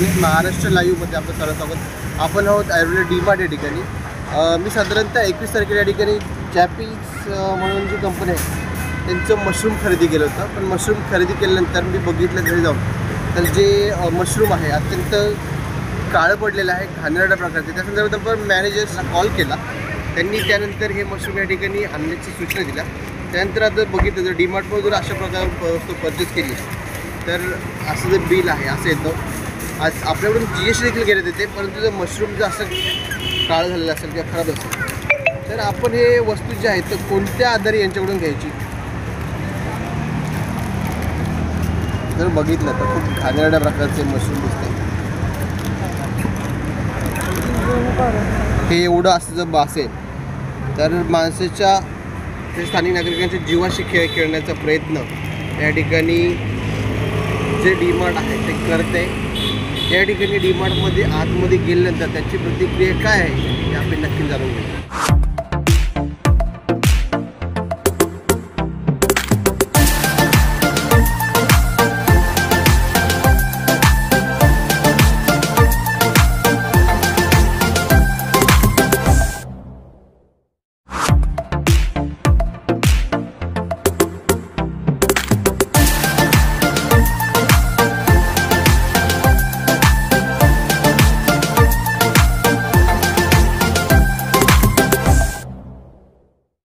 Channel Maharashtra लाईव्हमध्ये आपलं सर्व स्वागत. आपण आहोत ॲव्हरेज डीमार्ट या ठिकाणी. मी साधारणतः 21 तारखेला या ठिकाणी चॅपीज म्हणून जी कंपनी आहे त्यांचं मशरूम खरेदी केलं होतं. पण मशरूम खरेदी केल्यानंतर मी बघितलं घरी जाऊन तर जे मशरूम आहे अत्यंत काळं पडलेलं आहे, घाणेरड्या प्रकारचे. त्या संदर्भात आपण मॅनेजर्सला कॉल केला. त्यांनी त्यानंतर हे मशरूम या ठिकाणी आणण्याची सूचना दिल्या. त्यानंतर आता बघितलं जर डीमार्टमध्ये जर अशा प्रकारे वस्तू परचेस केली तर असं जे बिल आहे असं येतं. आज आपल्याकडून GST देखील घेण्यात येते, परंतु जर मशरूम जर असं काळं झालेलं असेल किंवा खराब असेल तर आपण हे वस्तू जे आहेत तर कोणत्या आधारे यांच्याकडून घ्यायची. जर बघितलं तर खूप घाणेरड्या प्रकारचे मशरूम दिसतात. हे एवढं असं जर असेल तर माणसाच्या स्थानिक नागरिकांच्या जीवाशी खेळण्याचा प्रयत्न या ठिकाणी जे डीमार्ट आहे ते करते. या ठिकाणी डीमार्टमध्ये आतमध्ये गेल्यानंतर त्याची प्रतिक्रिया काय आहे हे आपण नक्की जाणून घेऊ.